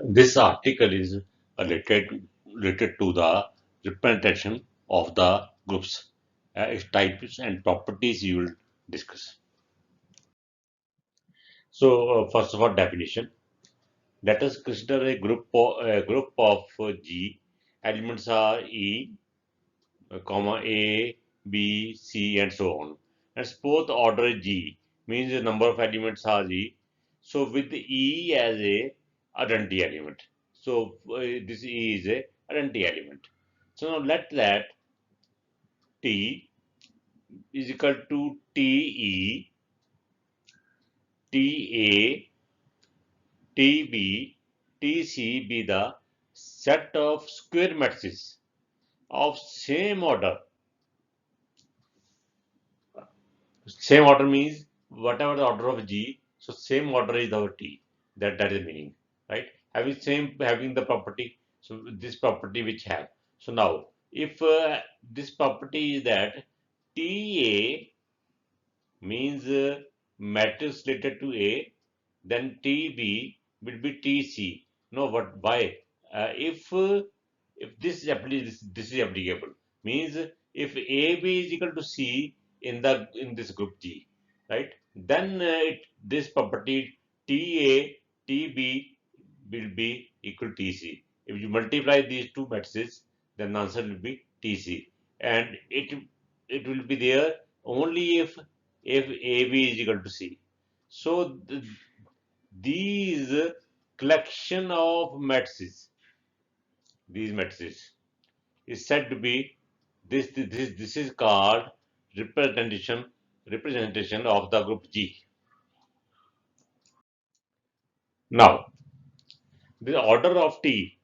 This article is related to the representation of the groups, its types and properties you will discuss. So, first of all, definition. Let us consider a group of G. Elements are E, comma A, B, C, and so on. And suppose the order is G, means the number of elements are G. So with E as a identity element. So this E is a identity element. So now let that T is equal to TE, TA, TB, TC be the set of square matrices of same order. Same order means whatever the order of G, so same order is our T. That is the meaning, right? Having the property, so this property which have. So now, if this property is that TA means matrix related to A, then TB will be TC. No, but why? If this is applicable, means if AB is equal to C in this group G, right? Then this property TA TB will be equal to TC. If you multiply these two matrices, then the answer will be TC, and it will be there only if AB is equal to C. So these collection of matrices, these matrices is said to be this is called representation of the group G. Now the order of T,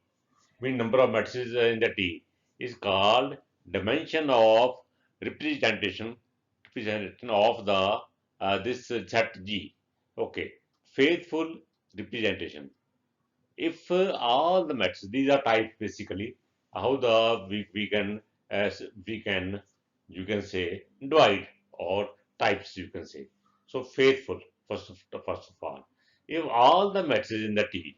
mean number of matrices in the T, is called dimension of representation of the this set G. Okay, faithful representation. If all the matrices, these are types basically, how we can as we can you can say divide or types you can say. So faithful first of all. If all the matrices in the T,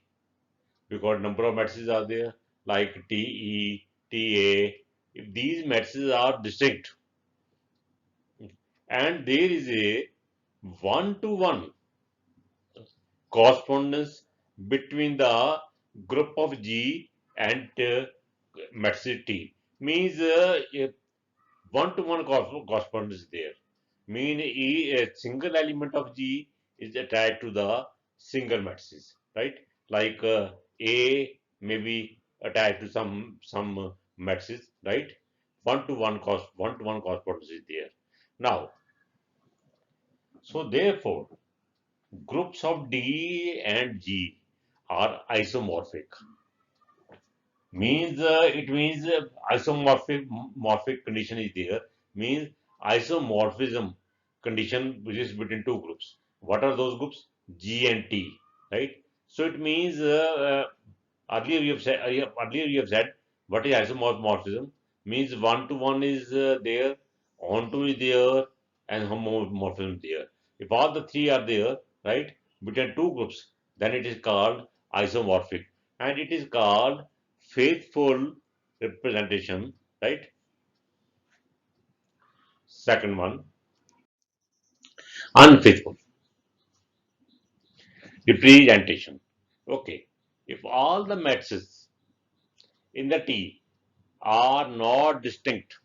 because number of matrices are there like TE, TA, if these matrices are distinct and there is a one-to-one correspondence between the group of G and matrix T, means a one-to-one correspondence there. Mean a single element of G is attached to the single matrices, right? Like A may be attached to some matrices, right? One-to-one correspondence is there. Now, so therefore, groups of D and G are isomorphic. Means it means isomorphic morphic condition is there. Means isomorphism condition which is between two groups. What are those groups? G and T, right? So it means earlier you have said what is isomorphism? Means one to one is there, onto is there, and homomorphism is there. If all the three are there, right, between two groups, then it is called isomorphic, and it is called faithful representation, right? Second one, unfaithful representation. Okay, if all the matrices in the T are not distinct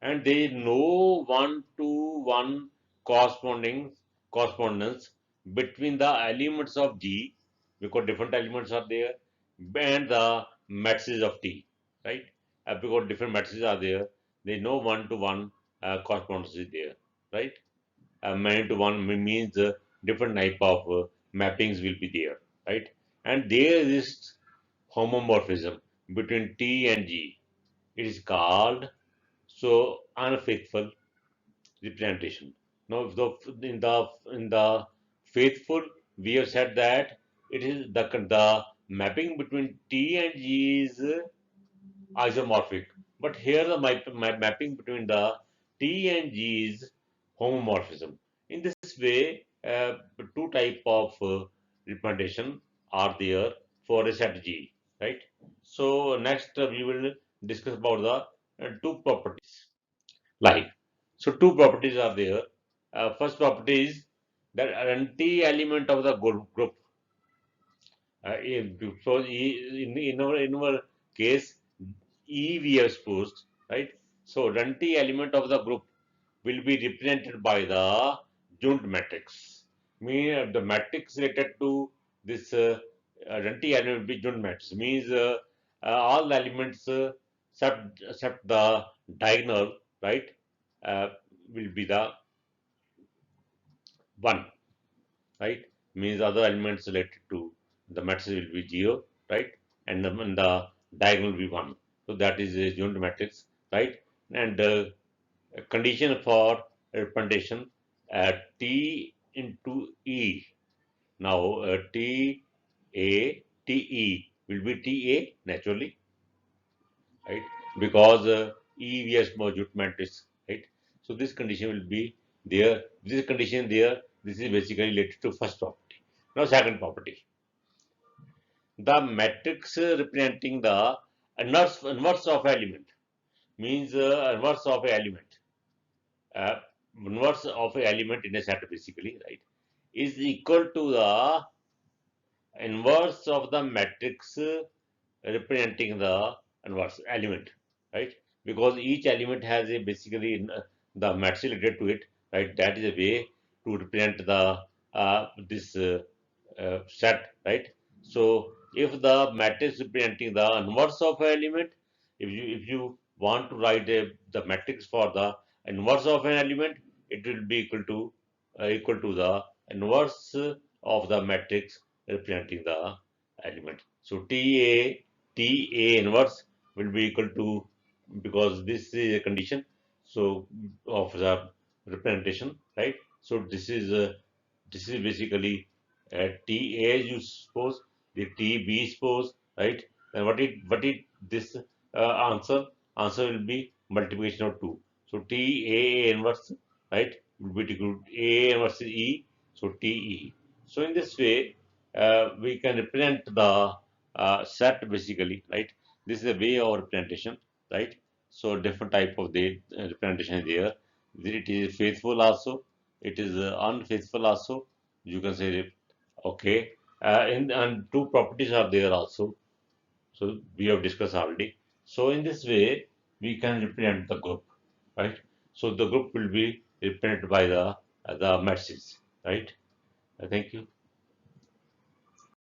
and there is no one-to-one correspondence between the elements of G, because different elements are there, and the matrices of T, right? Because different matrices are there, there is no one-to-one correspondence is there, right? Many to one means different type of mappings will be there, right? And there is homomorphism between T and G. It is called so unfaithful representation. Now, in the faithful, we have said that it is the mapping between T and G is isomorphic, but here the mapping between the T and G is homomorphism. In this way, two type of representation are there for a set G, right? So next we will discuss about the two properties. Like, so two properties are there. First property is that anti element of the group. In our case, E we have supposed, right? So anti element of the group will be represented by the joint matrix. Mean the matrix related to this identity element will be joint matrix. Means all the elements except the diagonal, right, uh, will be the one, right? Means other elements related to the matrix will be zero, right? And the diagonal will be one. So that is a joint matrix, right? And condition for representation T into E. Now Te will be Ta naturally, right? Because E we have small joint matrix, right? So this condition will be there. This condition there. This is basically related to first property. Now second property, the matrix representing the inverse of element means inverse of element. uh, Inverse of a element in a set basically, right, is equal to the inverse of the matrix representing the inverse element, right? Because each element has a basically the matrix related to it, right? That is a way to represent the this set, right? So if the matrix representing the inverse of an element, if you want to write the matrix for the inverse of an element, it will be equal to the inverse of the matrix representing the element. So Ta inverse will be equal to, because this is a condition so of the representation, right? So this is basically Ta you suppose, the Tb suppose, right? And what it this answer will be multiplication of two. So Ta inverse, right, will be equal to A inverse E, so Te. So in this way we can represent the set basically, right? This is a way of representation, right? So different type of the representation is there. It is faithful also, it is unfaithful also, you can say it. Okay, and two properties are there also, so we have discussed already. So in this way we can represent the group, right? So the group will be represented by the matrices, right? Thank you.